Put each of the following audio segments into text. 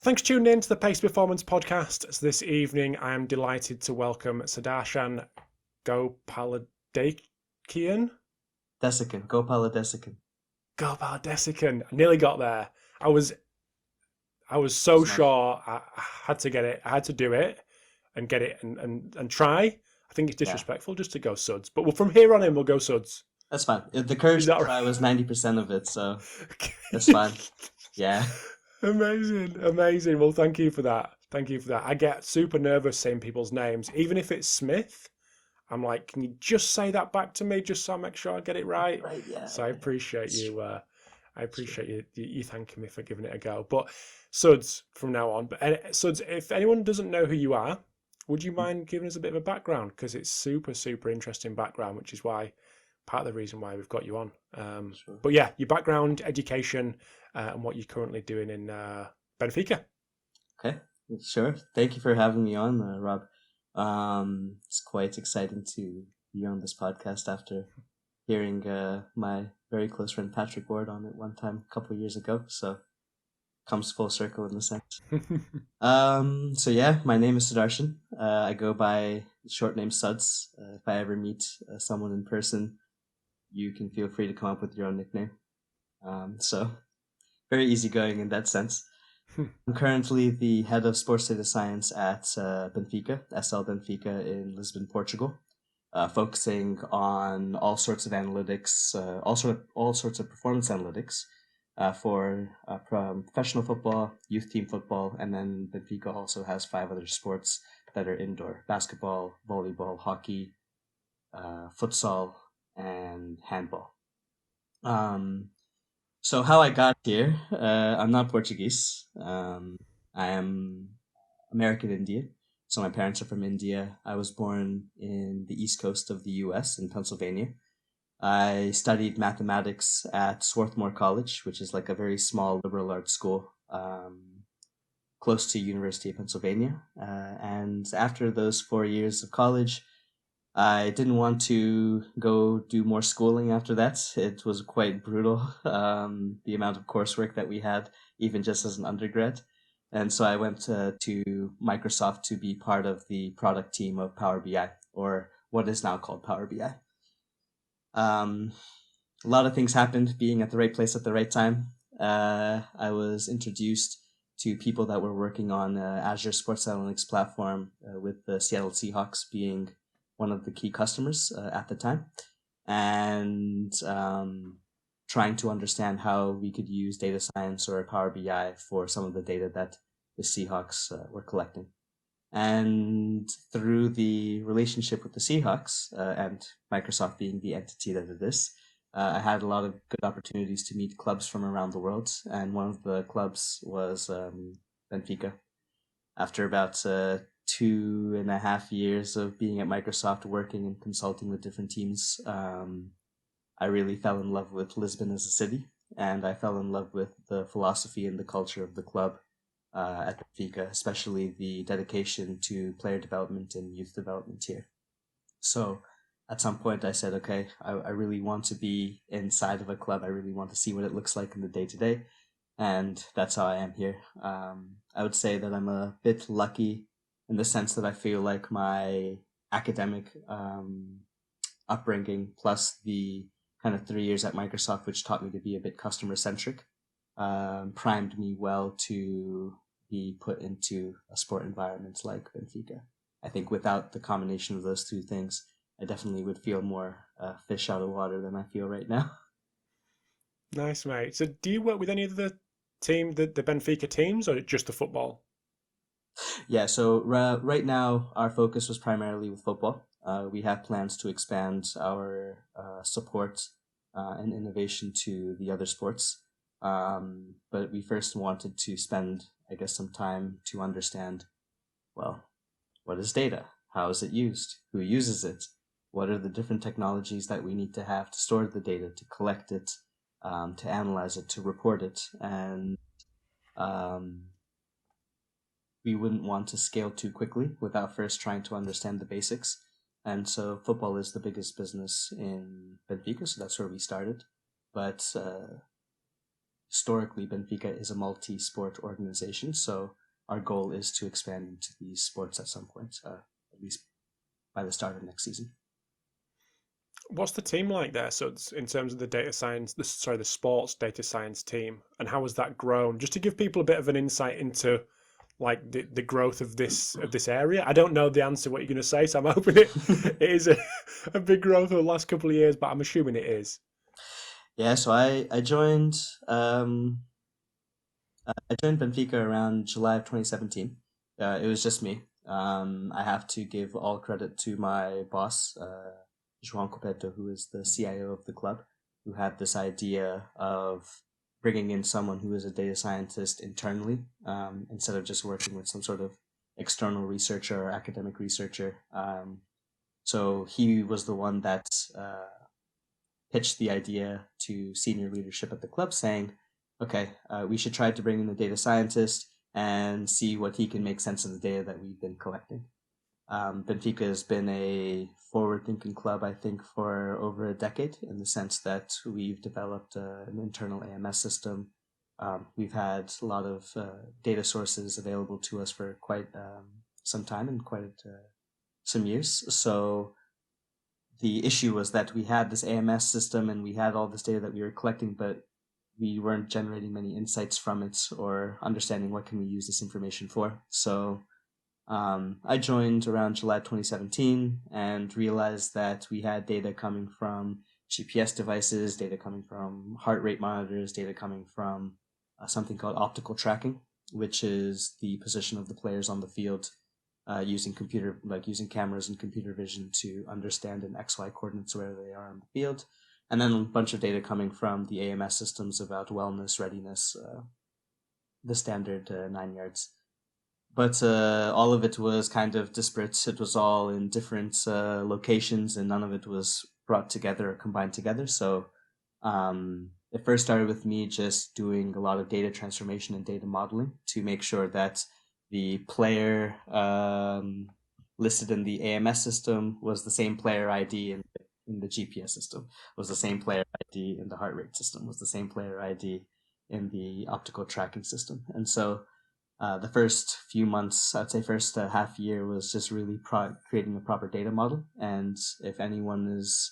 Thanks for tuning in to the Pacey Performance Podcast. So this evening, I am delighted to welcome Sudarshan Gopaladesikan. Gopaladesikan. Gopaladesikan. I nearly got there. I was so sure I had to get it. I had to do it and get it and try. I think it's disrespectful just to go Suds. But from here on in, we'll go Suds. That's fine. The courage to try was 90% of it, so that's fine. Yeah. Amazing. Well, thank you for that. I get super nervous saying people's names, even if it's Smith. I'm like, can you just say that back to me, just so I make sure I get it right? Right. Yeah. So I appreciate you. I appreciate you thanking me for giving it a go. But Suds from now on. But Suds, if anyone doesn't know who you are, would you mind giving us a bit of a background? Because it's super interesting background, which is why part of the reason why we've got you on. Sure. But yeah, your background, education, and what you're currently doing in Benfica. Okay, sure. Thank you for having me on, Rob. It's quite exciting to be on this podcast after hearing my very close friend Patrick Ward on it one time a couple of years ago. So comes full circle in a sense. So yeah, my name is Sudarshan. I go by the short name Suds. If I ever meet someone in person, you can feel free to come up with your own nickname. So very easygoing in that sense. I'm currently the head of sports data science at Benfica, S.L Benfica in Lisbon, Portugal, focusing on all sorts of analytics, all sorts of performance analytics for professional football, youth team football, and then Benfica also has 5 other sports that are indoor: basketball, volleyball, hockey, futsal, and handball. So how I got here, I'm not Portuguese. I am American Indian. So my parents are from India. I was born in the East Coast of the US in Pennsylvania. I studied mathematics at Swarthmore College, which is like a very small liberal arts school close to University of Pennsylvania. And after those 4 years of college, I didn't want to go do more schooling after that. It was quite brutal, the amount of coursework that we had, even just as an undergrad. And so I went to Microsoft to be part of the product team of Power BI, or what is now called Power BI. A lot of things happened being at the right place at the right time. I was introduced to people that were working on Azure Sports Analytics platform with the Seattle Seahawks being one of the key customers at the time, and trying to understand how we could use data science or Power BI for some of the data that the Seahawks were collecting. And through the relationship with the Seahawks and Microsoft being the entity that it is, I had a lot of good opportunities to meet clubs from around the world, and one of the clubs was Benfica. After about 2.5 years of being at Microsoft, working and consulting with different teams, I really fell in love with Lisbon as a city, and I fell in love with the philosophy and the culture of the club at Benfica, especially the dedication to player development and youth development here. So at some point I said, okay, I really want to be inside of a club. I really want to see what it looks like in the day-to-day, and that's how I am here. I would say that I'm a bit lucky in the sense that I feel like my academic upbringing plus the kind of 3 years at Microsoft, which taught me to be a bit customer-centric, primed me well to be put into a sport environment like Benfica. I think without the combination of those two things, I definitely would feel more fish out of water than I feel right now. Nice, mate. So do you work with any of the Benfica teams, or just the football? Yeah, so right now our focus was primarily with football. We have plans to expand our support and innovation to the other sports. But we first wanted to spend, I guess, some time to understand, well, what is data? How is it used? Who uses it? What are the different technologies that we need to have to store the data, to collect it, to analyze it, to report it? And we wouldn't want to scale too quickly without first trying to understand the basics. And so football is the biggest business in Benfica, so that's where we started. But historically Benfica is a multi-sport organization, so our goal is to expand into these sports at some point, at least by the start of next season. What's the team like there? So it's in terms of the data science, the sports data science team, and how has that grown? Just to give people a bit of an insight into like the growth of this area. I don't know the answer what you're going to say, so I'm hoping it is a big growth over the last couple of years, but I'm assuming it is. Yeah, so I joined Benfica around July of 2017. It was just me. I have to give all credit to my boss, João Copeto, who is the CIO of the club, who had this idea of bringing in someone who is a data scientist internally, instead of just working with some sort of external researcher or academic researcher. So he was the one that pitched the idea to senior leadership at the club, saying, okay, we should try to bring in a data scientist and see what he can make sense of the data that we've been collecting. Benfica has been a forward-thinking club, I think, for over a decade, in the sense that we've developed an internal AMS system. We've had a lot of data sources available to us for quite some time and quite some years. So the issue was that we had this AMS system and we had all this data that we were collecting, but we weren't generating many insights from it or understanding what can we use this information for. So I joined around July 2017 and realized that we had data coming from GPS devices, data coming from heart rate monitors, data coming from something called optical tracking, which is the position of the players on the field, using cameras and computer vision to understand in XY coordinates where they are on the field. And then a bunch of data coming from the AMS systems about wellness, readiness, the standard 9 yards. But all of it was kind of disparate. It was all in different locations, and none of it was brought together or combined together. So it first started with me just doing a lot of data transformation and data modeling to make sure that the player listed in the AMS system was the same player ID in the GPS system, was the same player ID in the heart rate system, was the same player ID in the optical tracking system. And so the first few months, I'd say first half year, was just really creating a proper data model. And if anyone is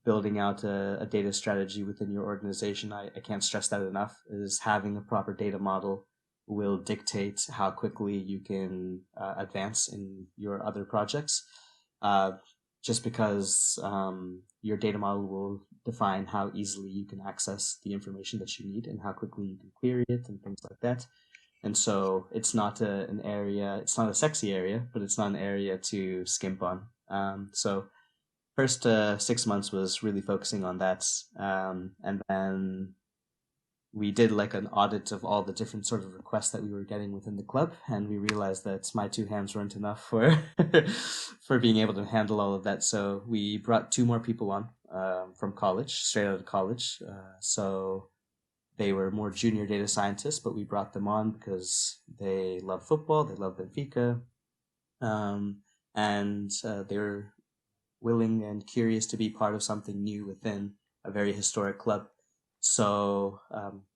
building out a data strategy within your organization, I can't stress that enough, is having a proper data model will dictate how quickly you can advance in your other projects. Just because your data model will define how easily you can access the information that you need and how quickly you can query it and things like that. And so it's not an area, it's not a sexy area, but it's not an area to skimp on. So first 6 months was really focusing on that. And then we did like an audit of all the different sort of requests that we were getting within the club. And we realized that my 2 hands weren't enough for, for being able to handle all of that. So we brought 2 more people on from college, straight out of college. So they were more junior data scientists, but we brought them on because they love football, they love Benfica, and they were willing and curious to be part of something new within a very historic club. So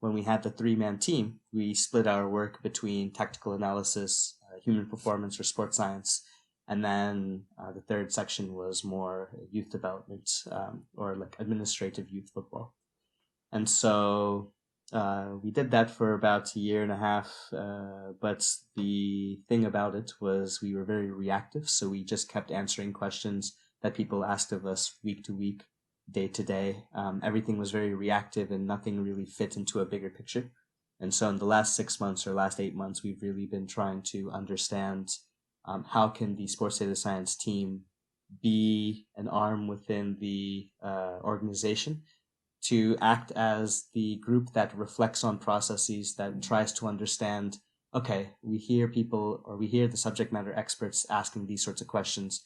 when we had the 3-man team, we split our work between tactical analysis, human performance or sports science, and then the third section was more youth development, or like administrative youth football. And so we did that for about 1.5 years, but the thing about it was we were very reactive, so we just kept answering questions that people asked of us week to week, day to day. Everything was very reactive and nothing really fit into a bigger picture. And so in the last 6 months or last 8 months, we've really been trying to understand how can the sports data science team be an arm within the organization to act as the group that reflects on processes, that tries to understand, okay, we hear people or we hear the subject matter experts asking these sorts of questions.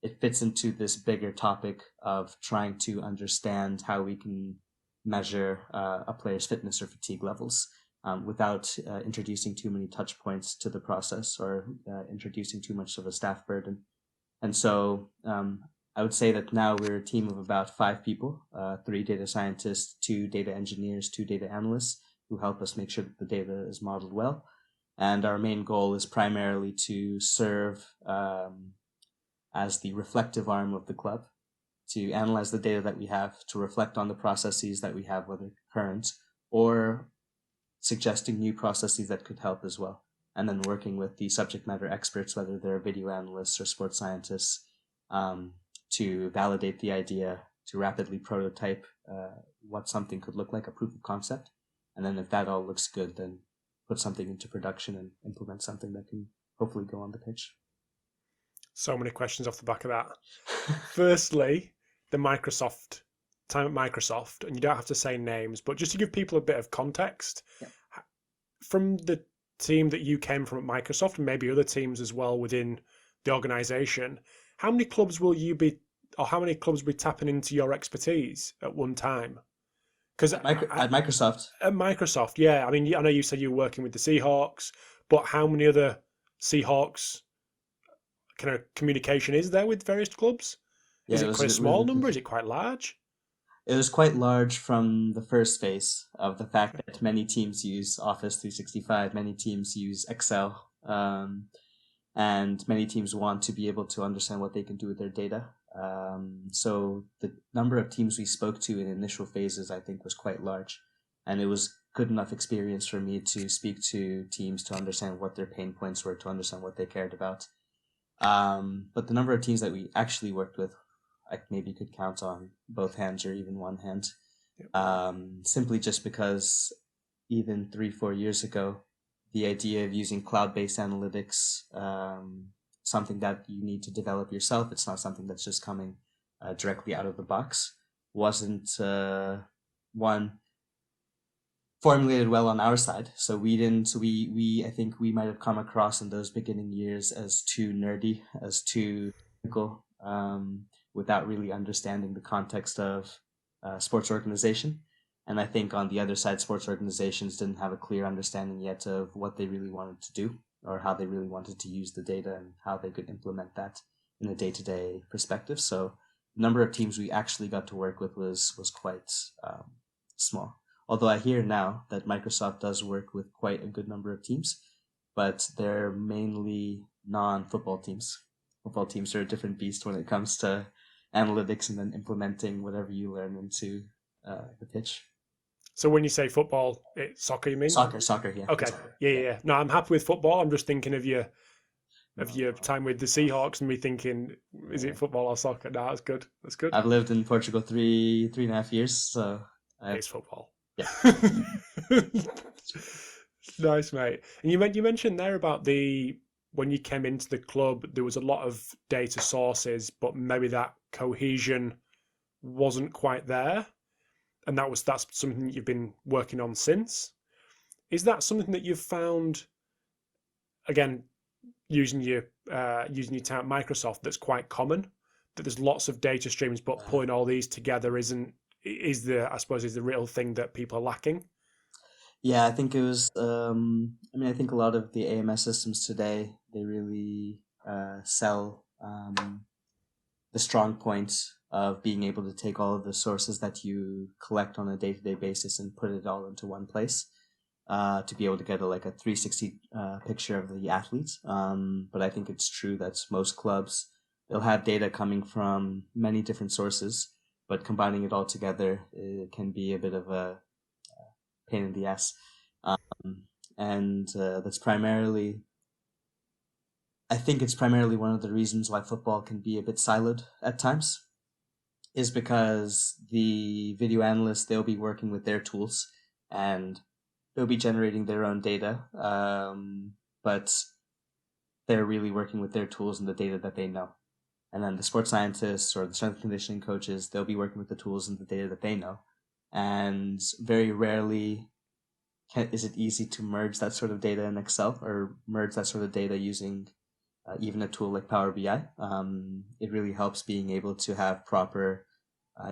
It fits into this bigger topic of trying to understand how we can measure a player's fitness or fatigue levels without introducing too many touch points to the process or introducing too much of a staff burden. And so I would say that now we're a team of about 5 people, 3 data scientists, 2 data engineers, 2 data analysts, who help us make sure that the data is modeled well. And our main goal is primarily to serve as the reflective arm of the club, to analyze the data that we have, to reflect on the processes that we have, whether current or suggesting new processes that could help as well. And then working with the subject matter experts, whether they're video analysts or sports scientists, to validate the idea, to rapidly prototype what something could look like, a proof of concept. And then if that all looks good, then put something into production and implement something that can hopefully go on the pitch. So many questions off the back of that. Firstly, the Microsoft time at Microsoft, and you don't have to say names, but just to give people a bit of context, yeah. From the team that you came from at Microsoft, and maybe other teams as well within the organization, how many clubs will you be, or how many clubs will be tapping into your expertise at one time? Because at Microsoft. At Microsoft, yeah. I mean, I know you said you were working with the Seahawks, but how many other Seahawks kind of communication is there with various clubs? Is it quite a small number? Is it quite large? It was quite large from the first phase of the fact that many teams use Office 365, many teams use Excel, and many teams want to be able to understand what they can do with their data. So the number of teams we spoke to in initial phases, I think, was quite large. And it was good enough experience for me to speak to teams to understand what their pain points were, to understand what they cared about. But the number of teams that we actually worked with, I maybe could count on both hands or even one hand. Simply just because even 3-4 years ago, the idea of using cloud-based analytics, something that you need to develop yourself, it's not something that's just coming directly out of the box, wasn't one formulated well on our side. So I think we might have come across in those beginning years as too nerdy, as too technical, without really understanding the context of sports organization. And I think on the other side, sports organizations didn't have a clear understanding yet of what they really wanted to do, or how they really wanted to use the data and how they could implement that in a day-to-day perspective. So the number of teams we actually got to work with was quite small. Although I hear now that Microsoft does work with quite a good number of teams, but they're mainly non-football teams. Football teams are a different beast when it comes to analytics and then implementing whatever you learn into the pitch. So when you say football, it's soccer, you mean? Soccer, yeah. Okay, Soccer. Yeah. No, I'm happy with football. I'm just thinking of your time with the Seahawks and me thinking, is it football or soccer? No, that's good. That's good. I've lived in Portugal 3.5 years, so it's football. Yeah. Nice, mate. And you mentioned there about when you came into the club, there was a lot of data sources, but maybe that cohesion wasn't quite there. And that's something that you've been working on since. Is that something that you've found, again, using your time at Microsoft, that's quite common? That there's lots of data streams, but pulling all these together is the real thing that people are lacking? Yeah, I think it was. I think a lot of the AMS systems today, they really sell the strong points of being able to take all of the sources that you collect on a day-to-day basis and put it all into one place to be able to get a 360 picture of the athletes. But I think it's true that most clubs, they'll have data coming from many different sources, but combining it all together, it can be a bit of a pain in the ass. That's primarily, I think it's primarily one of the reasons why football can be a bit siloed at times, is because the video analysts, they'll be working with their tools and they'll be generating their own data, but they're really working with their tools and the data that they know. And then the sports scientists or the strength and conditioning coaches, they'll be working with the tools and the data that they know. And very rarely is it easy to merge that sort of data in Excel or merge that sort of data using even a tool like Power BI. It really helps being able to have proper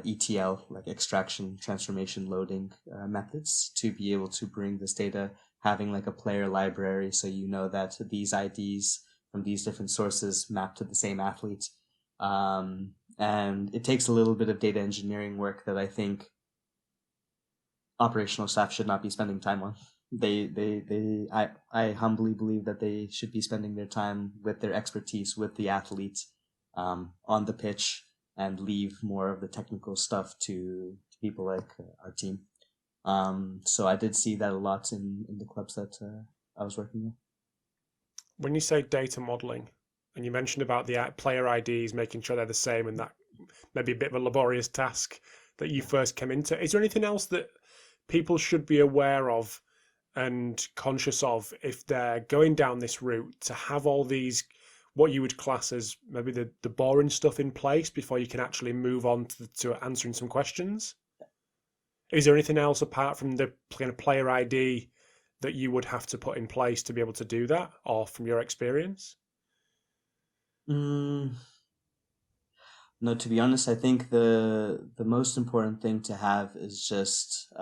ETL, like extraction, transformation, loading methods to be able to bring this data, having like a player library so you know that these IDs from these different sources map to the same athlete. And it takes a little bit of data engineering work that I think operational staff should not be spending time on. I humbly believe that they should be spending their time with their expertise with the athlete on the pitch, and leave more of the technical stuff to people like our team. So I did see that a lot in the clubs that I was working with. When you say data modeling, and you mentioned about the player IDs, making sure they're the same, and that maybe a bit of a laborious task that you first came into, is there anything else that people should be aware of and conscious of if they're going down this route, to have all these, what you would class as maybe the boring stuff in place before you can actually move on to answering some questions? Is there anything else apart from the kind of player ID that you would have to put in place to be able to do that, or from your experience? No, to be honest, I think the most important thing to have is just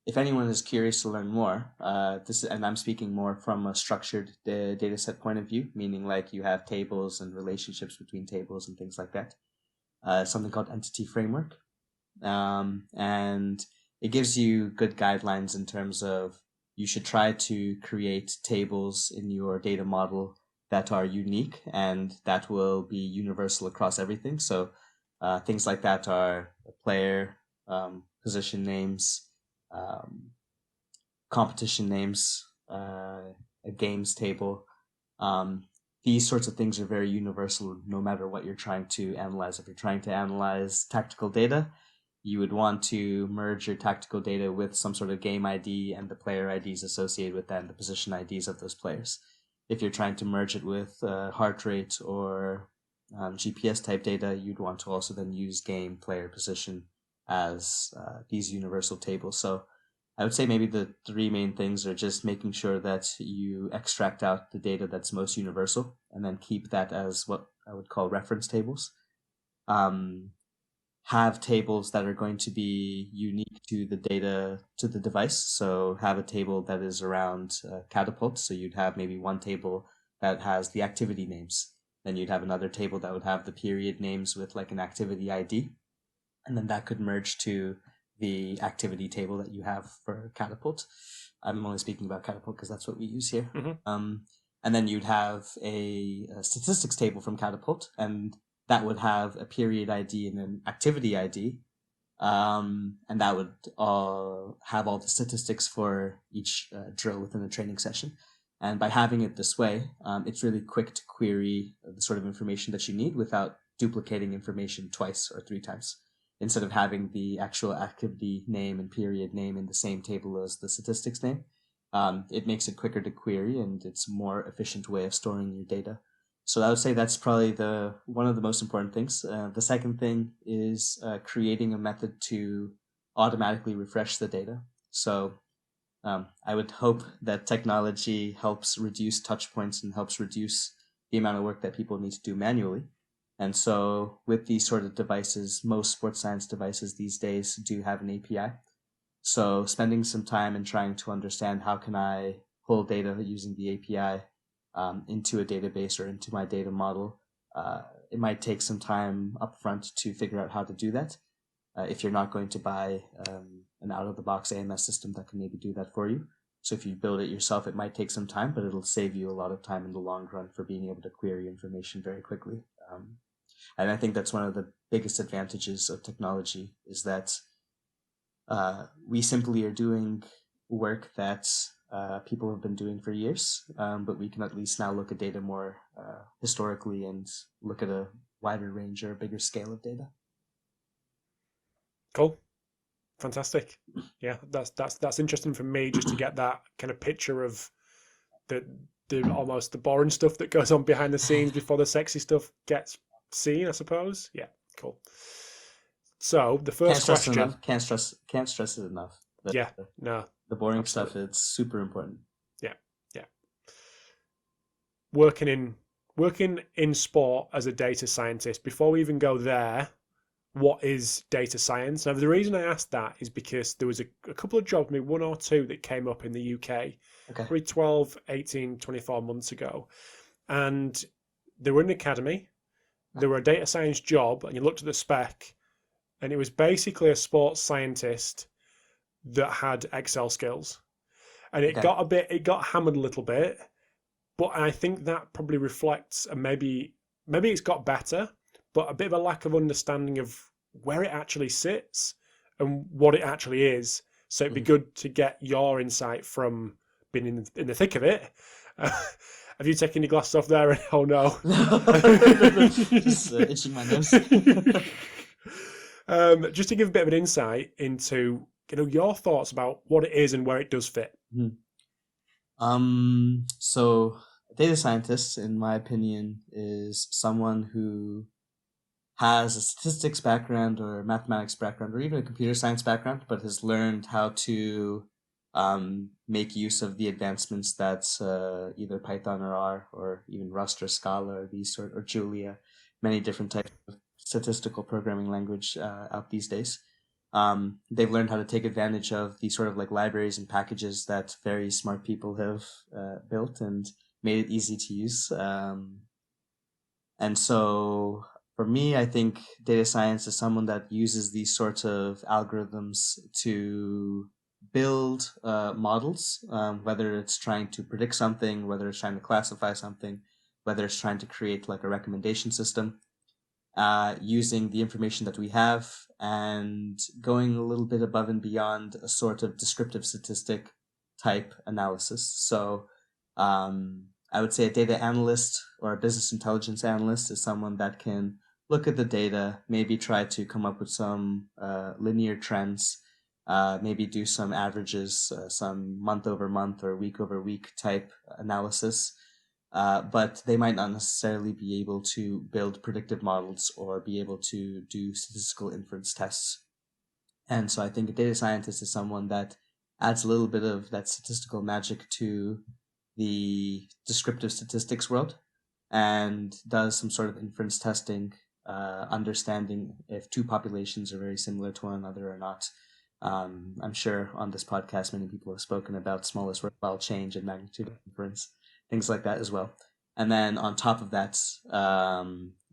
if anyone is curious to learn more, and I'm speaking more from a structured data set point of view, meaning like you have tables and relationships between tables and things like that. Something called Entity Framework, and it gives you good guidelines in terms of you should try to create tables in your data model that are unique and that will be universal across everything. So things like that are player, position names, competition names, a games table. These sorts of things are very universal no matter what you're trying to analyze. If you're trying to analyze tactical data, you would want to merge your tactical data with some sort of game ID and the player IDs associated with that and the position IDs of those players. If you're trying to merge it with heart rate or GPS type data, you'd want to also then use game, player, position as these universal tables. So I would say maybe the three main things are just making sure that you extract out the data that's most universal and then keep that as what I would call reference tables. Have tables that are going to be unique to the data, to the device. So have a table that is around Catapult. So you'd have maybe one table that has the activity names. Then you'd have another table that would have the period names with like an activity ID. And then that could merge to the activity table that you have for Catapult. I'm only speaking about Catapult because that's what we use here. Mm-hmm. And then you'd have a statistics table from Catapult, and that would have a period ID and an activity ID. And that would have all the statistics for each drill within a training session. And by having it this way, it's really quick to query the sort of information that you need without duplicating information twice or three times. Instead of having the actual activity name and period name in the same table as the statistics name, it makes it quicker to query, and it's a more efficient way of storing your data. So I would say that's probably one of the most important things. The second thing is creating a method to automatically refresh the data. So I would hope that technology helps reduce touch points and helps reduce the amount of work that people need to do manually. And so with these sort of devices, most sports science devices these days do have an API. So spending some time and trying to understand how can I pull data using the API into a database or into my data model, it might take some time upfront to figure out how to do that. If you're not going to buy an out-of-the-box AMS system that can maybe do that for you. So if you build it yourself, it might take some time, but it'll save you a lot of time in the long run for being able to query information very quickly. And I think that's one of the biggest advantages of technology is that we simply are doing work that people have been doing for years, but we can at least now look at data more historically and look at a wider range or a bigger scale of data. Cool. Fantastic. Yeah, that's interesting for me just to get that kind of picture of the almost the boring stuff that goes on behind the scenes before the sexy stuff gets seen, I suppose. Yeah, cool. So the first question. Can't stress it enough. The boring absolutely. stuff, it's super important. Yeah. Working in sport as a data scientist, before we even go there, what is data science? Now, the reason I asked that is because there was a couple of jobs, maybe one or two, that came up in the UK, probably 12, 18, 24 months ago. And they were in an academy, they were a data science job, and you looked at the spec, and it was basically a sports scientist that had Excel skills, and it got hammered a little bit, but I think that probably reflects, and maybe it's got better, but a bit of a lack of understanding of where it actually sits and what it actually is. So it'd be good to get your insight from being in the thick of it. Have you taken your glasses off there? Oh no! Just itching my nose. Just to give a bit of an insight into your thoughts about what it is and where it does fit. So a data scientist, in my opinion, is someone who has a statistics background or a mathematics background or even a computer science background, but has learned how to make use of the advancements that either Python or R or even Rust or Scala or Julia, many different types of statistical programming language out these days. They've learned how to take advantage of these sort of like libraries and packages that very smart people have built and made it easy to use. And so for me, I think data science is someone that uses these sorts of algorithms to build models, whether it's trying to predict something, whether it's trying to classify something, whether it's trying to create like a recommendation system, using the information that we have and going a little bit above and beyond a sort of descriptive statistic type analysis. So I would say a data analyst or a business intelligence analyst is someone that can look at the data, maybe try to come up with some linear trends, maybe do some averages, some month over month or week over week type analysis. But they might not necessarily be able to build predictive models or be able to do statistical inference tests. And so I think a data scientist is someone that adds a little bit of that statistical magic to the descriptive statistics world and does some sort of inference testing, understanding if two populations are very similar to one another or not. I'm sure on this podcast, many people have spoken about smallest worthwhile change and magnitude of inference, things like that as well. And then on top of that,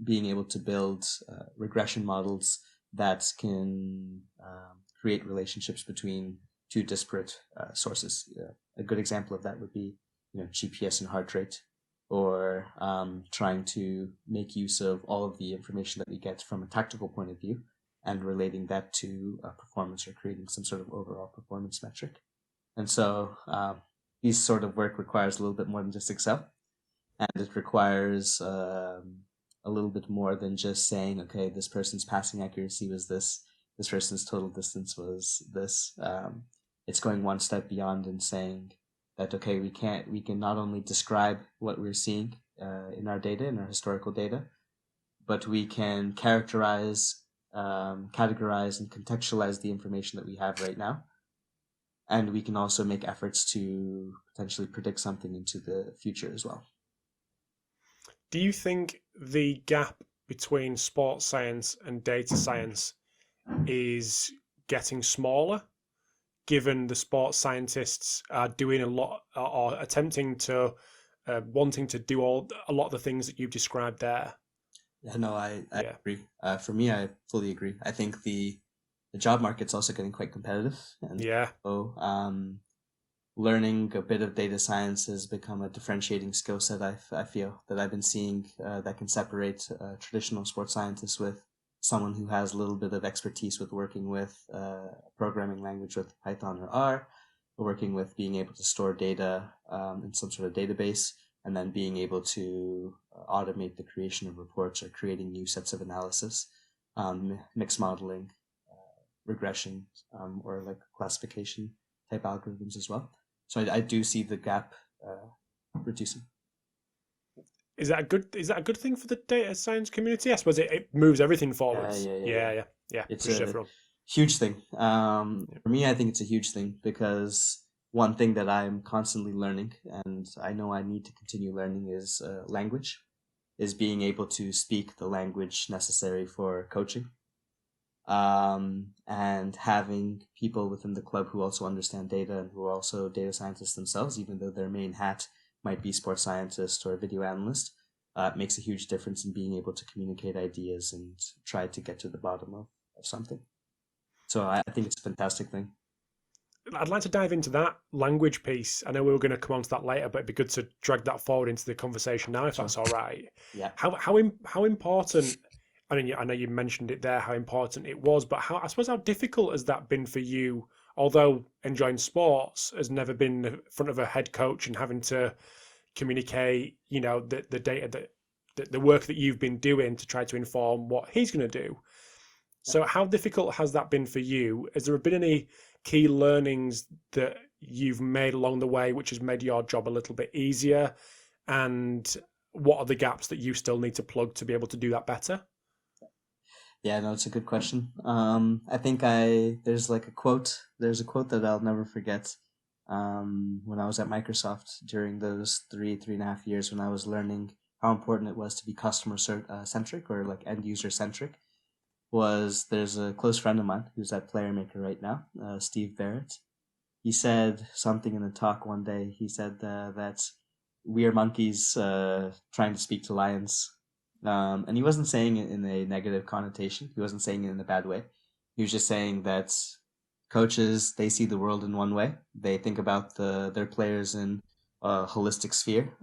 being able to build regression models that can create relationships between two disparate sources. A good example of that would be, GPS and heart rate, or trying to make use of all of the information that we get from a tactical point of view and relating that to performance or creating some sort of overall performance metric. And so these sort of work requires a little bit more than just Excel, and it requires a little bit more than just saying, okay, this person's passing accuracy was this person's total distance was this. It's going one step beyond and saying that, okay, we can not only describe what we're seeing in our data, in our historical data, but we can characterize, categorize, and contextualize the information that we have right now. And we can also make efforts to potentially predict something into the future as well. Do you think the gap between sports science and data science is getting smaller, given the sports scientists are doing a lot or attempting to, wanting to do a lot of the things that you've described there? Yeah, no, I agree. For me, I fully agree. I think the job market's also getting quite competitive. And so learning a bit of data science has become a differentiating skill set, I feel, that I've been seeing that can separate traditional sports scientists with someone who has a little bit of expertise with working with programming language with Python or R, or working with being able to store data in some sort of database, and then being able to automate the creation of reports or creating new sets of analysis, mixed modeling, regression, or like classification type algorithms as well. So I do see the gap reducing. Is that a good thing for the data science community? I suppose it moves everything forwards. Yeah. It's a huge thing. For me, I think it's a huge thing because one thing that I'm constantly learning, and I know I need to continue learning, is language, is being able to speak the language necessary for coaching. And having people within the club who also understand data and who are also data scientists themselves, even though their main hat might be sports scientist or video analyst, makes a huge difference in being able to communicate ideas and try to get to the bottom of of something. So I think it's a fantastic thing. I'd like to dive into that language piece. I know we were going to come on to that later, but it'd be good to drag that forward into the conversation now, if Sure. that's all right. Yeah. How important? I mean, I know you mentioned it there, how important it was, but I suppose how difficult has that been for you? Although enjoying sports has never been in front of a head coach and having to communicate, the data the work that you've been doing to try to inform what he's going to do. So how difficult has that been for you? Has there been any key learnings that you've made along the way which has made your job a little bit easier? And what are the gaps that you still need to plug to be able to do that better? Yeah, no, it's a good question. I think there's a quote that I'll never forget. When I was at Microsoft during those 3.5 years when I was learning how important it was to be customer centric or like end user centric, there's a close friend of mine who's at PlayerMaker right now, Steve Barrett. He said something in a talk one day. He said that we are monkeys trying to speak to lions. And he wasn't saying it in a negative connotation. He wasn't saying it in a bad way. He was just saying that coaches, they see the world in one way. They think about their players in a holistic sphere.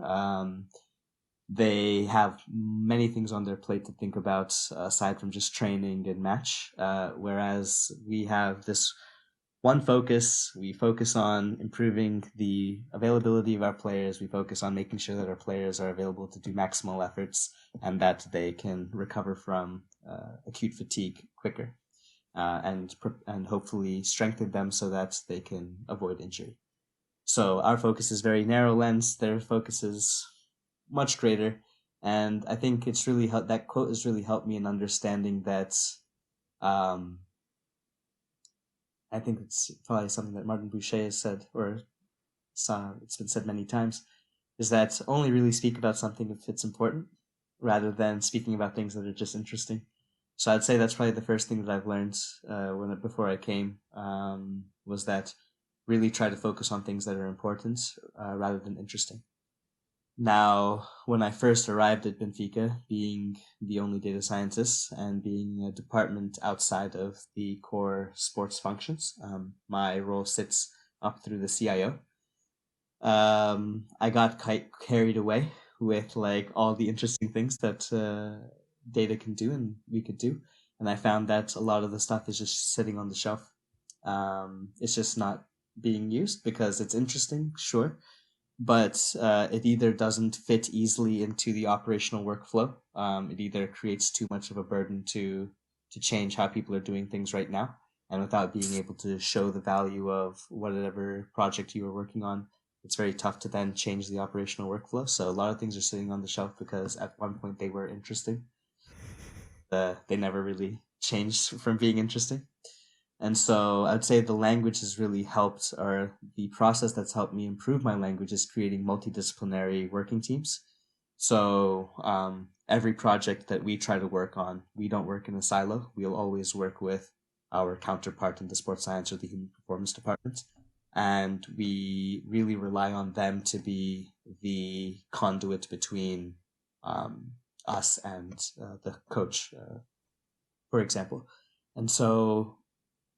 They have many things on their plate to think about aside from just training and match. Whereas we have this one focus. We focus on improving the availability of our players. We focus on making sure that our players are available to do maximal efforts and that they can recover from acute fatigue quicker and hopefully strengthen them so that they can avoid injury. So our focus is very narrow lens. Their focus is much greater. And I think it's really that quote has really helped me in understanding that I think it's probably something that Martin Boucher has said, or it's been said many times, is that only really speak about something if it's important, rather than speaking about things that are just interesting. So I'd say that's probably the first thing that I've learned before I came, was that really try to focus on things that are important rather than interesting. Now, when I first arrived at Benfica, being the only data scientist and being a department outside of the core sports functions, my role sits up through the CIO. I got quite carried away with like all the interesting things that data can do and we could do, and I found that a lot of the stuff is just sitting on the shelf. It's just not being used because it's interesting, sure, but it either doesn't fit easily into the operational workflow. It either creates too much of a burden to change how people are doing things right now, and without being able to show the value of whatever project you were working on, it's very tough to then change the operational workflow. So a lot of things are sitting on the shelf because at one point they were interesting. They never really changed from being interesting. And so I'd say the language has really helped, or the process that's helped me improve my language is creating multidisciplinary working teams. So every project that we try to work on, we don't work in a silo. We'll always work with our counterpart in the sports science or the human performance department. And we really rely on them to be the conduit between us and the coach, for example. And so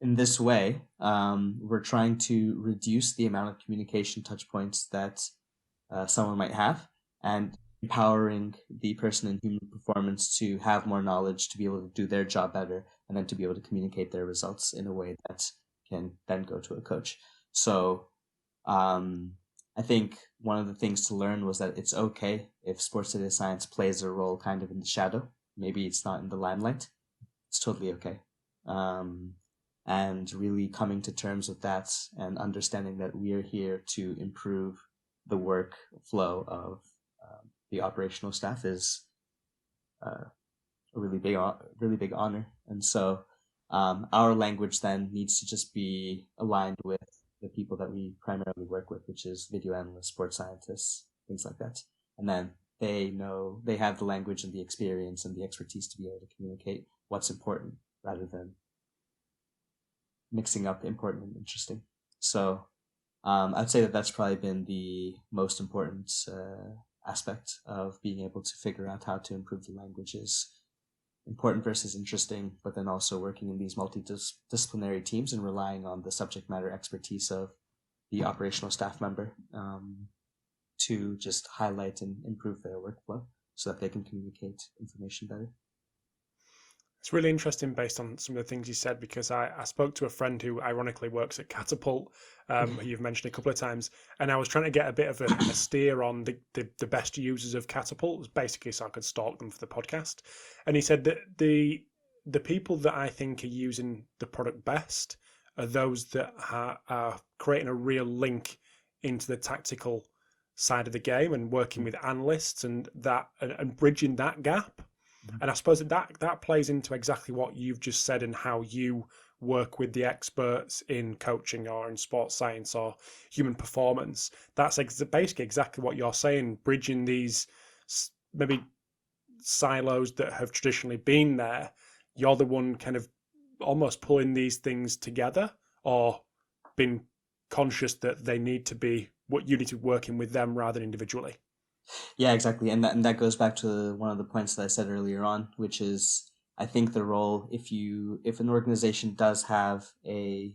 in this way, we're trying to reduce the amount of communication touch points that someone might have, and empowering the person in human performance to have more knowledge, to be able to do their job better, and then to be able to communicate their results in a way that can then go to a coach. So I think one of the things to learn was that it's okay if sports data science plays a role kind of in the shadow. Maybe it's not in the limelight. It's totally okay. And really coming to terms with that and understanding that we're here to improve the workflow of the operational staff is a really big honor. And so our language then needs to just be aligned with the people that we primarily work with, which is video analysts, sports scientists, things like that. And then they have the language and the experience and the expertise to be able to communicate what's important rather than mixing up important and interesting. So I'd say that that's probably been the most important aspect of being able to figure out how to improve the languages, important versus interesting, but then also working in these multidisciplinary teams and relying on the subject matter expertise of the operational staff member to just highlight and improve their workflow so that they can communicate information better. It's really interesting based on some of the things you said, because I spoke to a friend who ironically works at Catapult, who you've mentioned a couple of times, and I was trying to get a bit of a steer on the best users of Catapult, basically so I could stalk them for the podcast. And he said that the people that I think are using the product best are those that are creating a real link into the tactical side of the game and working with analysts and bridging that gap. And I suppose that plays into exactly what you've just said and how you work with the experts in coaching or in sports science or human performance. That's basically exactly what you're saying, bridging these maybe silos that have traditionally been there. You're the one kind of almost pulling these things together, or being conscious that they need to be what you need to be working with them rather than individually. Yeah, exactly. And that goes back to one of the points that I said earlier on, which is I think the role, if an organization does have a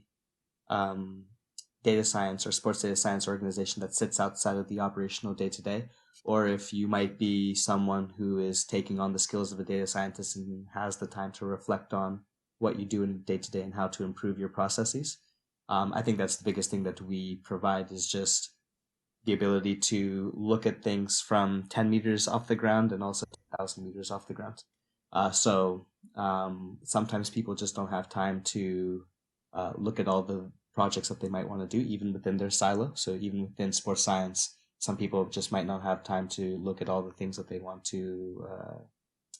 data science or sports data science organization that sits outside of the operational day-to-day, or if you might be someone who is taking on the skills of a data scientist and has the time to reflect on what you do in day-to-day and how to improve your processes, I think that's the biggest thing that we provide, is just the ability to look at things from 10 meters off the ground and also 1,000 meters off the ground. So sometimes people just don't have time to look at all the projects that they might want to do, even within their silo. So even within sports science, some people just might not have time to look at all the things that they want to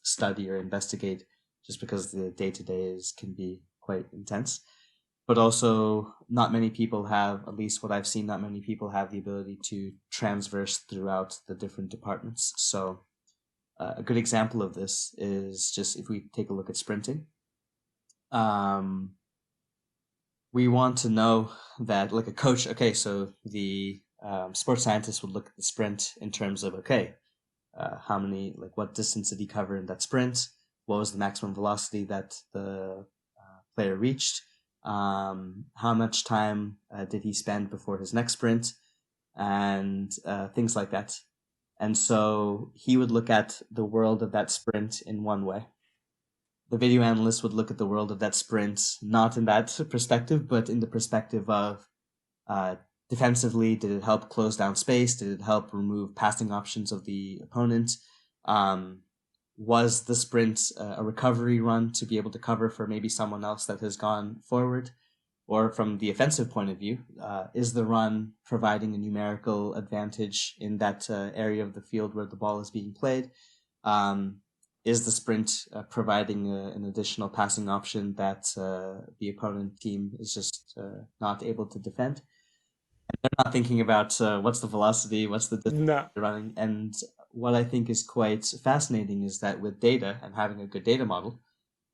study or investigate, just because the day-to-day can be quite intense. But also, not many people have, at least what I've seen, not many people have the ability to transverse throughout the different departments. So a good example of this is just if we take a look at sprinting. We want to know that, like a coach, okay, so the sports scientist would look at the sprint in terms of, what distance did he cover in that sprint? What was the maximum velocity that the player reached? How much time did he spend before his next sprint, and things like that. And so he would look at the world of that sprint in one way. The video analyst would look at the world of that sprint not in that perspective, but in the perspective of defensively, did it help close down space? Did it help remove passing options of the opponent? Was the sprint a recovery run to be able to cover for maybe someone else that has gone forward? Or from the offensive point of view, is the run providing a numerical advantage in that area of the field where the ball is being played? Is the sprint providing an additional passing option that the opponent team is just not able to defend? And they're not thinking about what's the velocity, what's the distance running. And what I think is quite fascinating is that with data and having a good data model,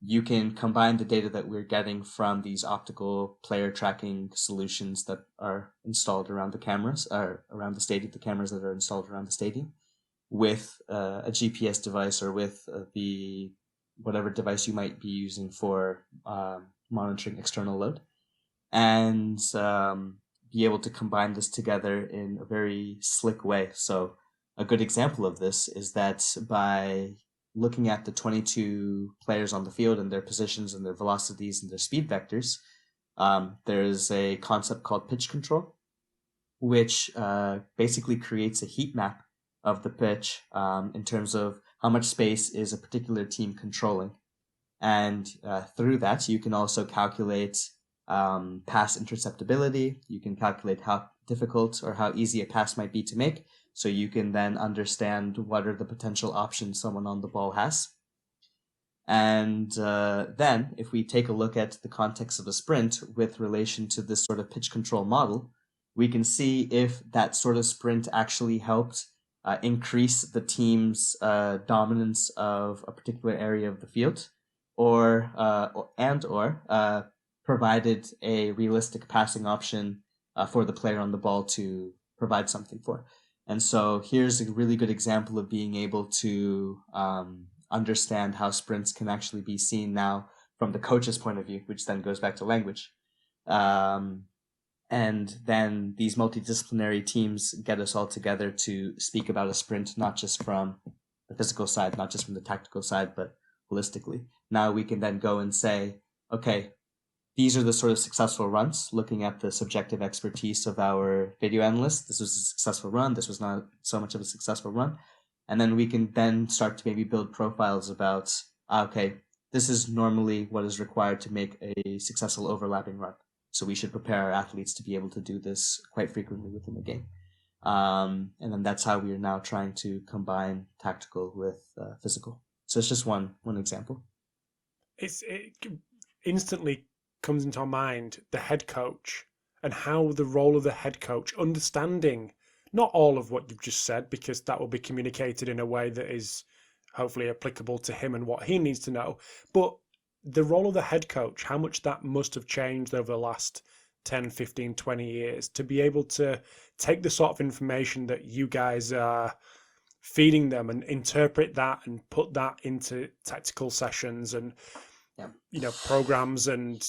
you can combine the data that we're getting from these optical player tracking solutions that are installed around the cameras, or around the stadium, the cameras that are installed around the stadium, with a GPS device, or with the whatever device you might be using for monitoring external load, and be able to combine this together in a very slick way. So a good example of this is that by looking at the 22 players on the field and their positions and their velocities and their speed vectors, there's a concept called pitch control, which basically creates a heat map of the pitch in terms of how much space is a particular team controlling. And through that, you can also calculate pass interceptability. You can calculate how difficult or how easy a pass might be to make. So you can then understand what are the potential options someone on the ball has. And then if we take a look at the context of a sprint with relation to this sort of pitch control model, we can see if that sort of sprint actually helped increase the team's dominance of a particular area of the field, or provided a realistic passing option for the player on the ball to provide something for. And so here's a really good example of being able to understand how sprints can actually be seen now from the coach's point of view, which then goes back to language. And then these multidisciplinary teams get us all together to speak about a sprint, not just from the physical side, not just from the tactical side, but holistically. Now we can then go and say, okay, these are the sort of successful runs, looking at the subjective expertise of our video analysts. This was a successful run. This was not so much of a successful run. And then we can then start to maybe build profiles about, okay, this is normally what is required to make a successful overlapping run. So we should prepare our athletes to be able to do this quite frequently within the game. And then that's how we are now trying to combine tactical with physical. So it's just one example. It instantly comes into our mind the head coach and how the role of the head coach, understanding not all of what you've just said, because that will be communicated in a way that is hopefully applicable to him and what he needs to know, but the role of the head coach, how much that must have changed over the last 10, 15, 20 years to be able to take the sort of information that you guys are feeding them and interpret that and put that into tactical sessions and programs and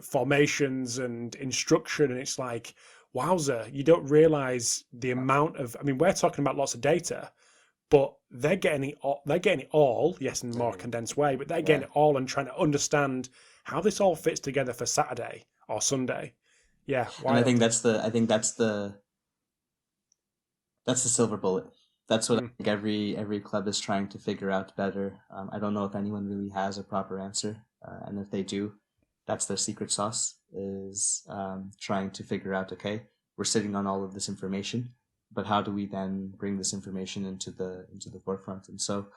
formations and instruction. And it's like, wowza, you don't realize the amount of, we're talking about lots of data, but they're getting it all, yes, in a more condensed way, but they're getting it all and trying to understand how this all fits together for Saturday or Sunday. Yeah. And I think that's the silver bullet. That's what I think every club is trying to figure out better. I don't know if anyone really has a proper answer. And if they do, that's their secret sauce, is trying to figure out, okay, we're sitting on all of this information, but how do we then bring this information into the forefront? And so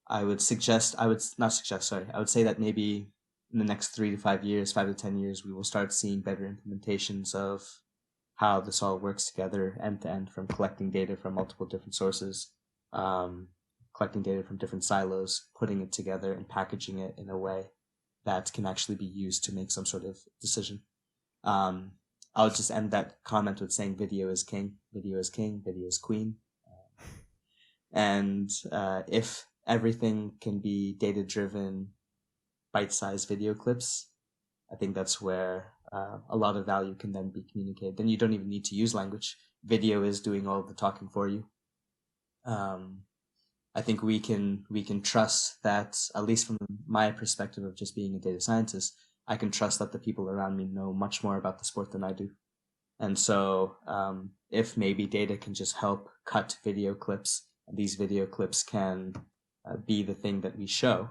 I would say that maybe in the next 3 to 5 years, 5 to 10 years, we will start seeing better implementations of how this all works together end to end, from collecting data from multiple different sources, collecting data from different silos, putting it together and packaging it in a way that can actually be used to make some sort of decision. I'll just end that comment with saying video is king, video is king, video is queen. And if everything can be data-driven, bite-sized video clips, I think that's where a lot of value can then be communicated. Then you don't even need to use language. Video is doing all the talking for you. I think we can trust that, at least from my perspective of just being a data scientist, I can trust that the people around me know much more about the sport than I do. And so if maybe data can just help cut video clips, and these video clips can be the thing that we show,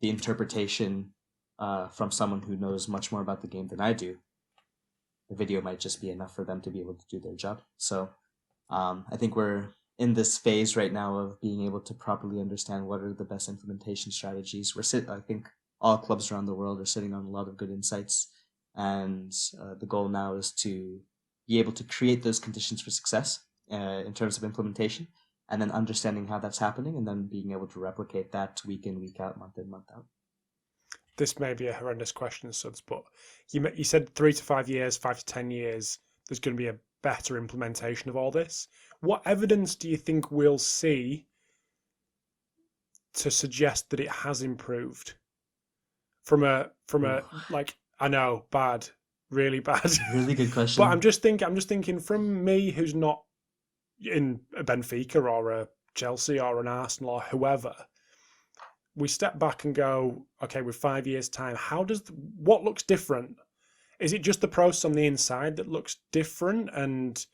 the interpretation from someone who knows much more about the game than I do, the video might just be enough for them to be able to do their job. So I think we're in this phase right now of being able to properly understand what are the best implementation strategies. I think all clubs around the world are sitting on a lot of good insights, and the goal now is to be able to create those conditions for success in terms of implementation, and then understanding how that's happening, and then being able to replicate that week in, week out, month in, month out. This may be a horrendous question, Suds, but you said 3 to 5 years, 5 to 10 years, there's going to be a better implementation of all this. What evidence do you think we'll see to suggest that it has improved? From a like, I know, bad, really bad. Really good question. But I'm just thinking from me, who's not in a Benfica or a Chelsea or an Arsenal or whoever, we step back and go, okay, with 5 years' time, what looks different? Is it just the process on the inside that looks different and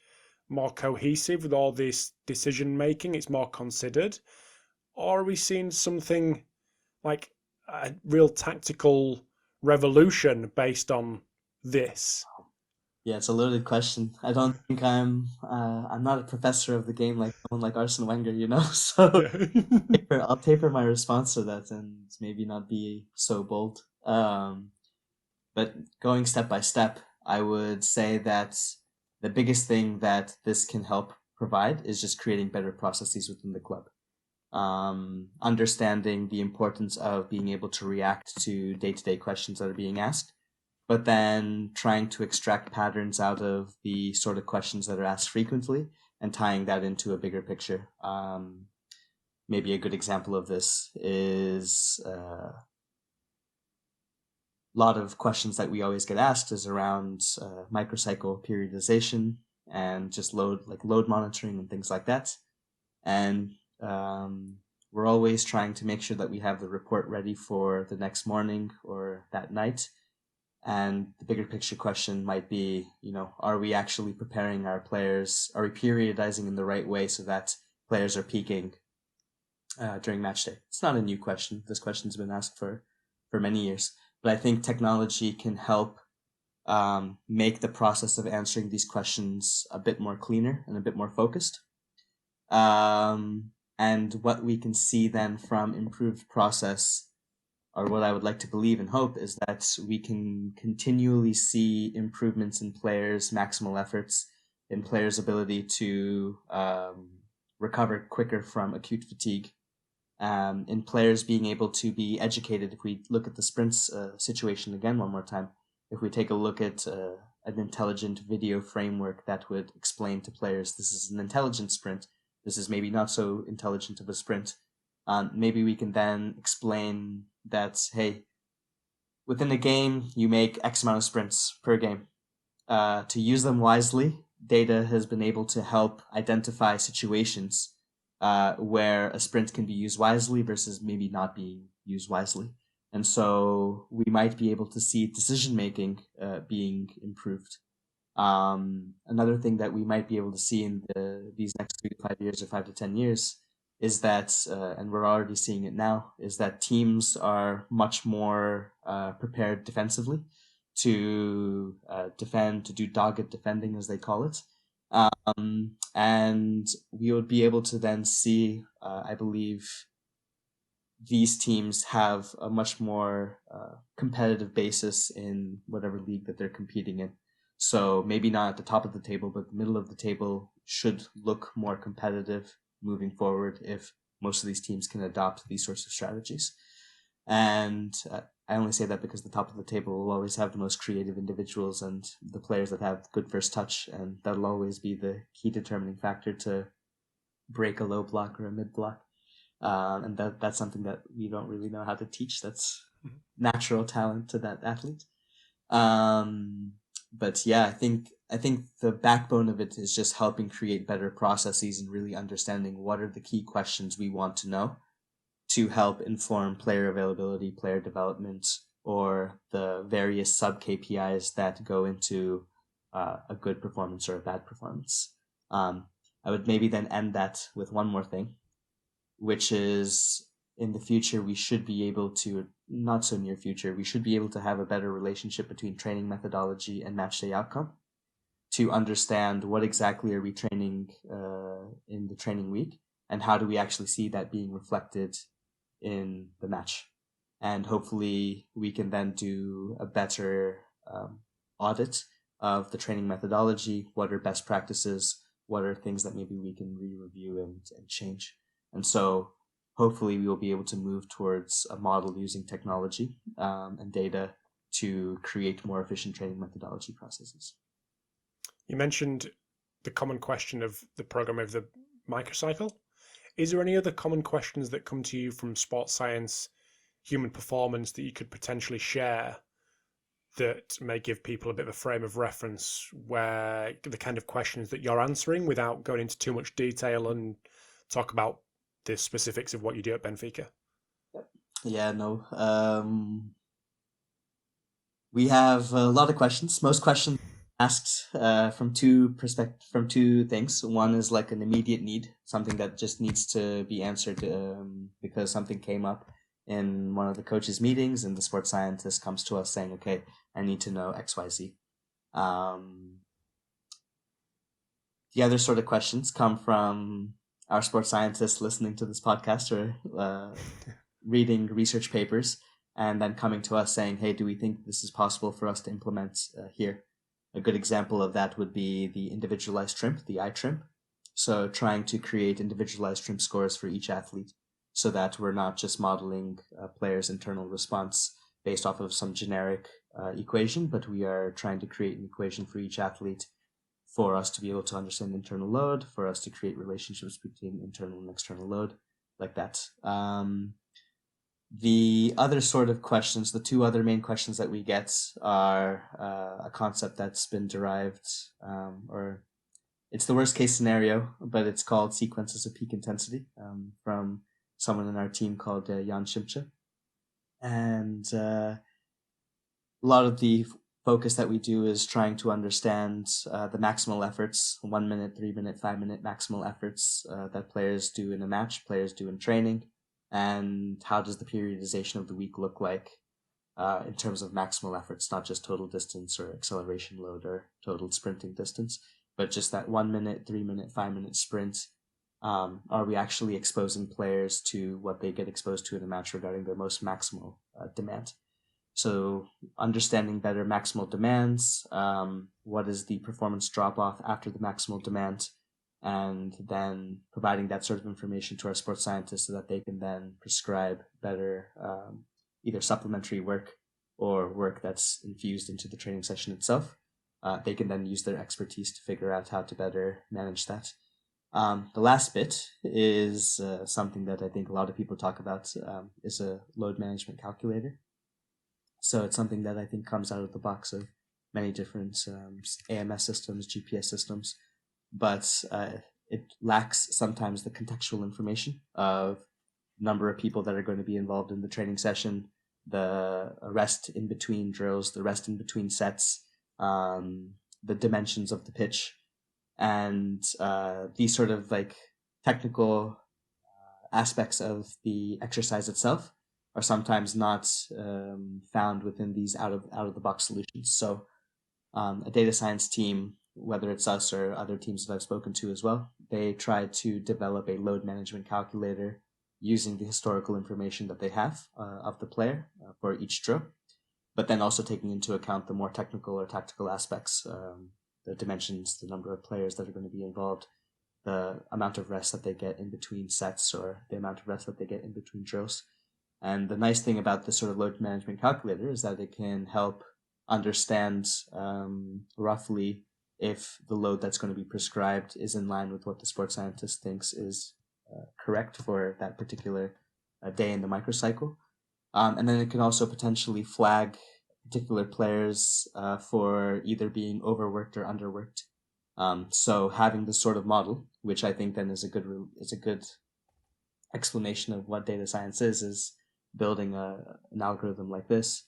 more cohesive with all this decision making? It's more considered, or are we seeing something like a real tactical revolution based on this? Yeah, it's a loaded question. I don't think I'm not a professor of the game like someone like Arsene Wenger, So I'll taper my response to that and maybe not be so bold. But going step by step, I would say that the biggest thing that this can help provide is just creating better processes within the club. Understanding the importance of being able to react to day-to-day questions that are being asked, but then trying to extract patterns out of the sort of questions that are asked frequently and tying that into a bigger picture. maybe a good example of this is a lot of questions that we always get asked is around microcycle periodization and just load monitoring and things like that. And we're always trying to make sure that we have the report ready for the next morning or that night. And the bigger picture question might be, are we actually preparing our players? Are we periodizing in the right way so that players are peaking during match day? It's not a new question. This question's been asked for many years. But I think technology can help make the process of answering these questions a bit more cleaner and a bit more focused. And what we can see then from improved process, or what I would like to believe and hope, is that we can continually see improvements in players' maximal efforts, in players' ability to recover quicker from acute fatigue, in players being able to be educated. If we look at the sprints situation again one more time, if we take a look at an intelligent video framework that would explain to players, this is an intelligent sprint, this is maybe not so intelligent of a sprint, maybe we can then explain that, hey, within a game, you make X amount of sprints per game. To use them wisely, data has been able to help identify situations where a sprint can be used wisely versus maybe not being used wisely. And so we might be able to see decision-making being improved. Another thing that we might be able to see in these next 3 to 5 years or 5 to 10 years is that, and we're already seeing it now, is that teams are much more prepared defensively to defend, to do dogged defending, as they call it. And we would be able to then see, I believe, these teams have a much more competitive basis in whatever league that they're competing in. So maybe not at the top of the table, but the middle of the table should look more competitive moving forward if most of these teams can adopt these sorts of strategies. And I only say that because the top of the table will always have the most creative individuals and the players that have good first touch, and that'll always be the key determining factor to break a low block or a mid block. And that's something that we don't really know how to teach. That's natural talent to that athlete. But yeah, I think the backbone of it is just helping create better processes and really understanding what are the key questions we want to know to help inform player availability, player development, or the various sub KPIs that go into a good performance or a bad performance. I would maybe then end that with one more thing, which is in the future, we should be able to, not so near future, we should be able to have a better relationship between training methodology and match day outcome to understand what exactly are we training in the training week and how do we actually see that being reflected in the match. And hopefully we can then do a better audit of the training methodology, what are best practices, what are things that maybe we can re-review and change. And so hopefully we will be able to move towards a model using technology and data to create more efficient training methodology processes. You mentioned the common question of the program of the microcycle. Is there any other common questions that come to you from sports science, human performance that you could potentially share that may give people a bit of a frame of reference where the kind of questions that you're answering without going into too much detail and talk about the specifics of what you do at Benfica? Yeah, no. We have a lot of questions. Most questions asked from two things. One is like an immediate need, something that just needs to be answered because something came up in one of the coaches' meetings, and the sports scientist comes to us saying, "Okay, I need to know XYZ." The other sort of questions come from our sports scientists listening to this podcast or reading research papers and then coming to us saying, hey, do we think this is possible for us to implement here? A good example of that would be the individualized TRIMP, the iTRIMP. So trying to create individualized TRIMP scores for each athlete so that we're not just modeling a player's internal response based off of some generic equation, but we are trying to create an equation for each athlete for us to be able to understand internal load, for us to create relationships between internal and external load, like that. The other sort of questions, the two other main questions that we get are a concept that's been derived, or it's the worst case scenario, but it's called sequences of peak intensity, from someone in our team called Jan Shimcha. And a lot of the focus that we do is trying to understand the maximal efforts, 1 minute, 3 minute, 5 minute maximal efforts that players do in a match, players do in training, and how does the periodization of the week look like in terms of maximal efforts, not just total distance or acceleration load or total sprinting distance, but just that 1 minute, 3 minute, 5 minute sprint. Are we actually exposing players to what they get exposed to in a match regarding their most maximal demand? So understanding better maximal demands, what is the performance drop-off after the maximal demand, and then providing that sort of information to our sports scientists so that they can then prescribe better either supplementary work or work that's infused into the training session itself. They can then use their expertise to figure out how to better manage that. The last bit is something that I think a lot of people talk about, is a load management calculator. So it's something that I think comes out of the box of many different AMS systems, GPS systems, but it lacks sometimes the contextual information of number of people that are going to be involved in the training session, the rest in between drills, the rest in between sets, the dimensions of the pitch, and these sort of like technical aspects of the exercise itself are sometimes not found within these out of the box solutions. So a data science team, whether it's us or other teams that I've spoken to as well, they try to develop a load management calculator using the historical information that they have of the player for each drill, but then also taking into account the more technical or tactical aspects, the dimensions, the number of players that are going to be involved, the amount of rest that they get in between sets or the amount of rest that they get in between drills. And the nice thing about this sort of load management calculator is that it can help understand roughly if the load that's going to be prescribed is in line with what the sports scientist thinks is correct for that particular day in the microcycle. And then it can also potentially flag particular players for either being overworked or underworked. So having this sort of model, which I think then is a good explanation of what data science is building an algorithm like this.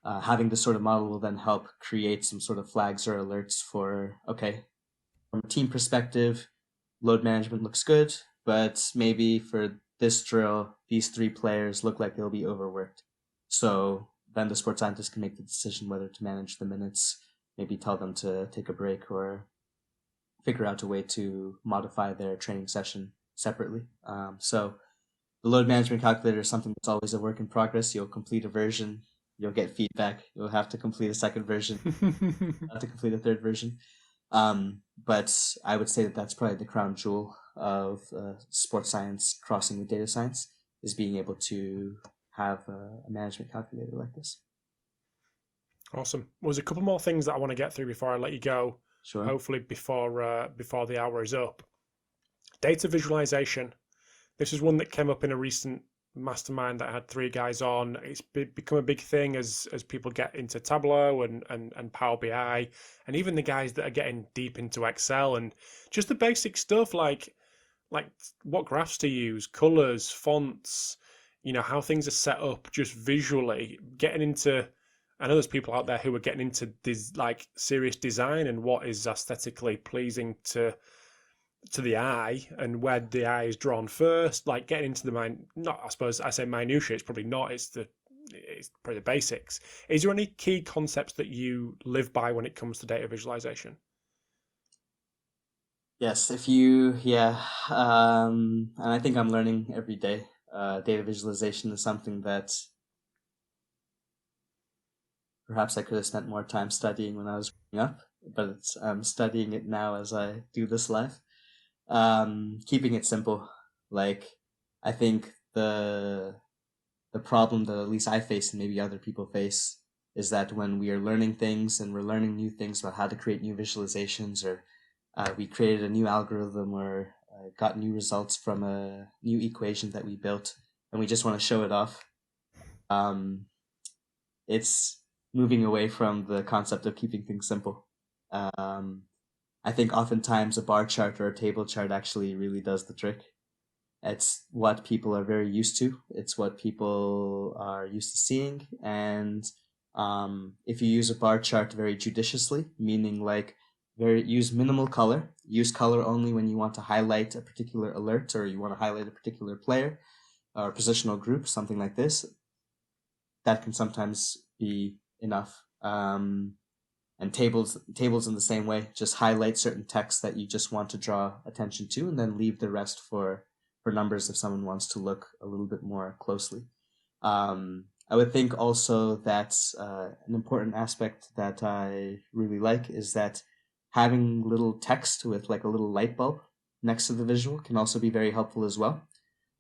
Having this sort of model will then help create some sort of flags or alerts for, okay, from a team perspective, load management looks good, but maybe for this drill, these 3 players look like they'll be overworked. So then the sports scientist can make the decision whether to manage the minutes, maybe tell them to take a break or figure out a way to modify their training session separately. So the load management calculator is something that's always a work in progress. You'll complete a version, you'll get feedback, you'll have to complete a second version, have to complete a third version. But I would say that that's probably the crown jewel of sports science crossing with data science, is being able to have a management calculator like this. Awesome. Well, there's a couple more things that I want to get through before I let you go. Sure. Hopefully before the hour is up. Data visualization. This is one that came up in a recent mastermind that had 3 guys on. It's become a big thing as people get into Tableau and Power BI, and even the guys that are getting deep into Excel and just the basic stuff like what graphs to use, colors, fonts, how things are set up just visually, getting into. I know there's people out there who are getting into this like serious design and what is aesthetically pleasing to the eye and where the eye is drawn first, like getting into the not, I suppose I say minutiae, it's probably not, it's probably the basics. Is there any key concepts that you live by when it comes to data visualization? Yes, and I think I'm learning every day. Data visualization is something that perhaps I could have spent more time studying when I was growing up, but I'm studying it now as I do this live. Keeping it simple. Like, I think the problem that at least I face and maybe other people face is that when we are learning things and we're learning new things about how to create new visualizations, or we created a new algorithm or got new results from a new equation that we built, and we just want to show it off. It's moving away from the concept of keeping things simple. I think oftentimes a bar chart or a table chart actually really does the trick. It's what people are very used to. It's what people are used to seeing. And if you use a bar chart very judiciously, meaning like use minimal color, use color only when you want to highlight a particular alert or you want to highlight a particular player or positional group, something like this, that can sometimes be enough. And tables in the same way, just highlight certain text that you just want to draw attention to and then leave the rest for numbers if someone wants to look a little bit more closely. I would think also that an important aspect that I really like is that having little text with like a little light bulb next to the visual can also be very helpful as well.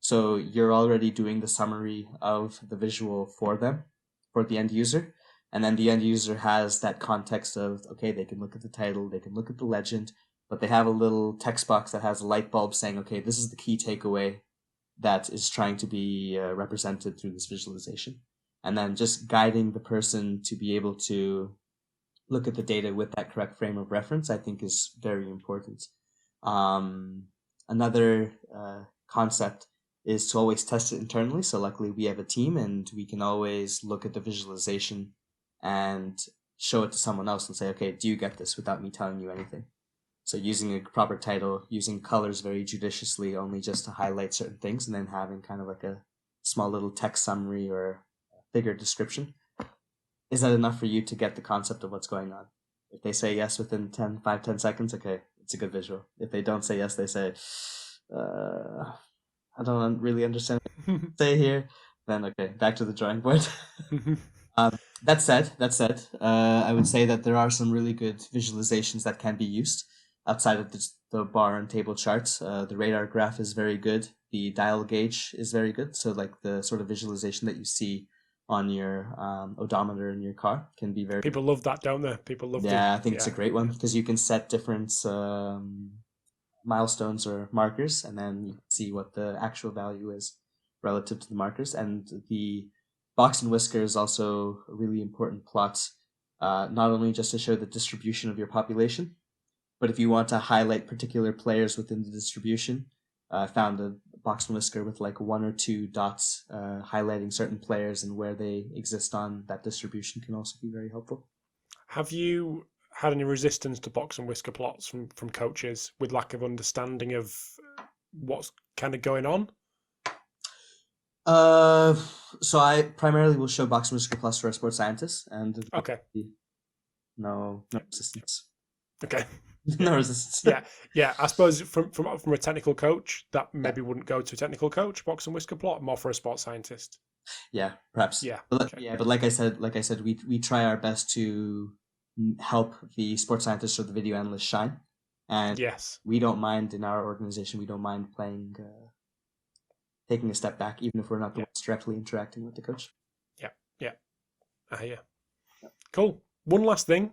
So you're already doing the summary of the visual for them, for the end user. And then the end user has that context of, okay, they can look at the title, they can look at the legend, but they have a little text box that has a light bulb saying, okay, this is the key takeaway that is trying to be represented through this visualization. And then just guiding the person to be able to look at the data with that correct frame of reference, I think is very important. Another concept is to always test it internally. So luckily we have a team and we can always look at the visualization and show it to someone else and say, okay, do you get this without me telling you anything? So using a proper title, using colors very judiciously, only just to highlight certain things, and then having kind of like a small little text summary or bigger description. Is that enough for you to get the concept of what's going on? If they say yes within 10 seconds, okay, it's a good visual. If they don't say yes, they say, I don't really understand what you say here, then okay, back to the drawing board. That said, I would say that there are some really good visualizations that can be used outside of the bar and table charts. The radar graph is very good. The dial gauge is very good. So like the sort of visualization that you see on your odometer in your car can be very... People love that, don't they? People love I think it's a great one because you can set different milestones or markers, and then you can see what the actual value is relative to the markers. And the box and whisker is also a really important plot, not only just to show the distribution of your population, but if you want to highlight particular players within the distribution, I found a box and whisker with like 1 or 2 dots highlighting certain players and where they exist on that distribution can also be very helpful. Have you had any resistance to box and whisker plots from coaches with lack of understanding of what's kind of going on? So I primarily will show box and whisker plots for our sports scientists, and okay, no resistance. Okay. No resistance. Yeah. I suppose from a technical coach, that maybe wouldn't go to a technical coach. Box and whisker plot, more for a sports scientist. Yeah, perhaps. Yeah, but like I said, we try our best to help the sports scientists or the video analysts shine, and yes, we don't mind in our organization. We don't mind playing, taking a step back, even if we're not the ones directly interacting with the coach. Yeah. I hear. Cool. One last thing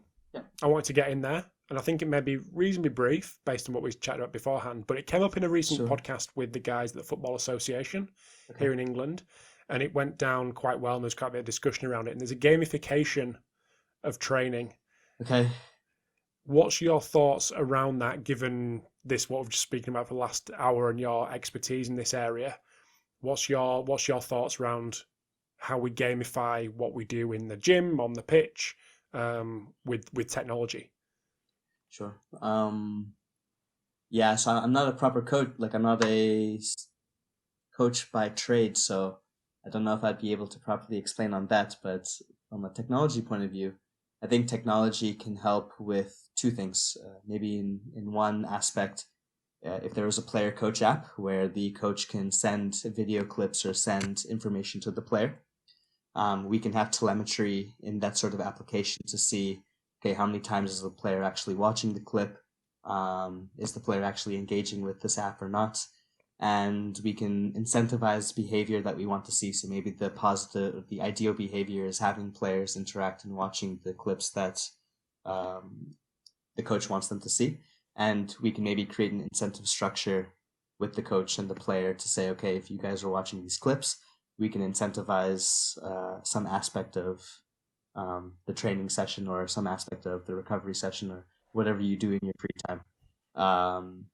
I wanted to get in there. And I think it may be reasonably brief based on what we chatted about beforehand, but it came up in a recent podcast with the guys at the Football Association here in England, and it went down quite well, and there's quite a bit of discussion around it. And there's a gamification of training. Okay. What's your thoughts around that, given this, what we've just speaking about for the last hour and your expertise in this area? What's your thoughts around how we gamify what we do in the gym, on the pitch, with technology? Sure. So I'm not a proper coach. Like, I'm not a coach by trade, so I don't know if I'd be able to properly explain on that. But from a technology point of view, I think technology can help with 2 things. Maybe in one aspect, if there was a player coach app where the coach can send video clips or send information to the player, we can have telemetry in that sort of application to see, okay, how many times is the player actually watching the clip? Is the player actually engaging with this app or not? And we can incentivize behavior that we want to see. So maybe the ideal behavior is having players interact and watching the clips that the coach wants them to see. And we can maybe create an incentive structure with the coach and the player to say, okay, if you guys are watching these clips, we can incentivize some aspect of the training session or some aspect of the recovery session or whatever you do in your free time.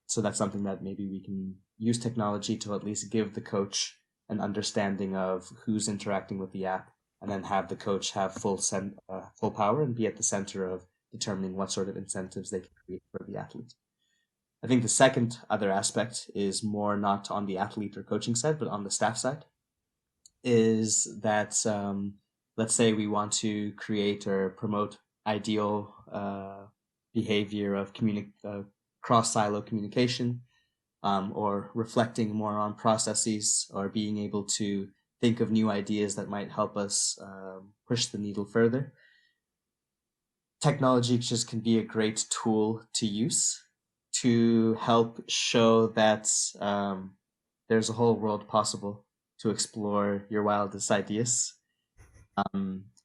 So that's something that maybe we can use technology to at least give the coach an understanding of who's interacting with the app, and then have the coach have full power and be at the center of determining what sort of incentives they can create for the athlete. I think the second other aspect is more not on the athlete or coaching side, but on the staff side, is that let's say we want to create or promote ideal behavior of cross-silo communication, or reflecting more on processes, or being able to think of new ideas that might help us push the needle further. Technology just can be a great tool to use to help show that there's a whole world possible to explore your wildest ideas.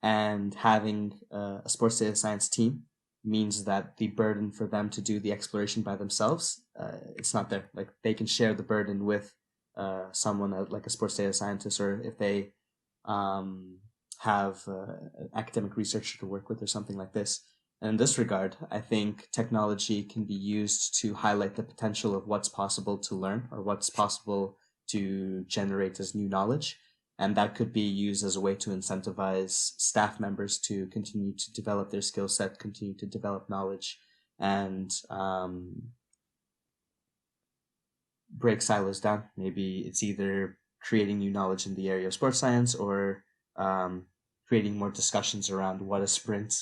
And having a sports data science team means that the burden for them to do the exploration by themselves, it's not there. Like, they can share the burden with someone like a sports data scientist, or if they have an academic researcher to work with or something like this. And in this regard, I think technology can be used to highlight the potential of what's possible to learn, or what's possible to generate as new knowledge. And that could be used as a way to incentivize staff members to continue to develop their skill set, continue to develop knowledge, and break silos down. Maybe it's either creating new knowledge in the area of sports science, or creating more discussions around what a sprint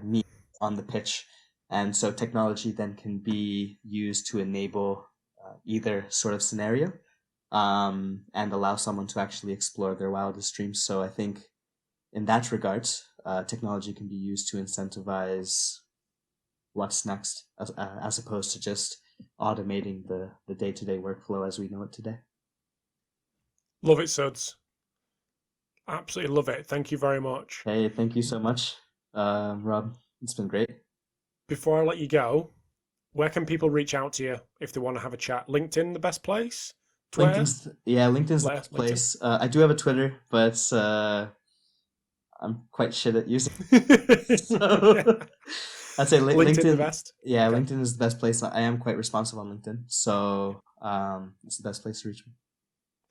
means on the pitch. And so technology then can be used to enable either sort of scenario, and allow someone to actually explore their wildest dreams. So I think in that regard, technology can be used to incentivize what's next, as opposed to just automating the day-to-day workflow as we know it today. Love it, Suds. Absolutely love it. Thank you very much. Hey, thank you so much, Rob. It's been great. Before I let you go, where can people reach out to you if they want to have a chat? LinkedIn, the best place? Twitter? LinkedIn's the best place. I do have a Twitter, but I'm quite shit at using it. So I'd say LinkedIn the best? Yeah, okay. LinkedIn is the best place. I am quite responsive on LinkedIn, so it's the best place to reach me.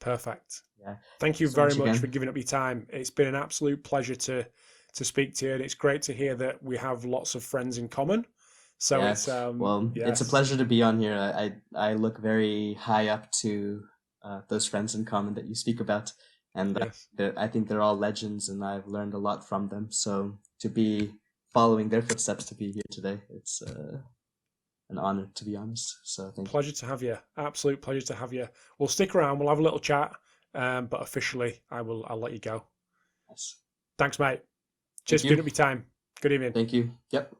Perfect. Yeah. Thank you very much for giving up your time. It's been an absolute pleasure to speak to you, and it's great to hear that we have lots of friends in common. So yeah. it's it's a pleasure to be on here. I look very high up to those friends in common that you speak about, and yes. I think they're all legends, and I've learned a lot from them. So to be following their footsteps, to be here today, it's an honor, to be honest. So thank you. Pleasure to have you. Absolute pleasure to have you. We'll stick around. We'll have a little chat, but officially, I'll let you go. Yes. Thanks, mate. Cheers for giving up your time. Good evening. Thank you. Yep.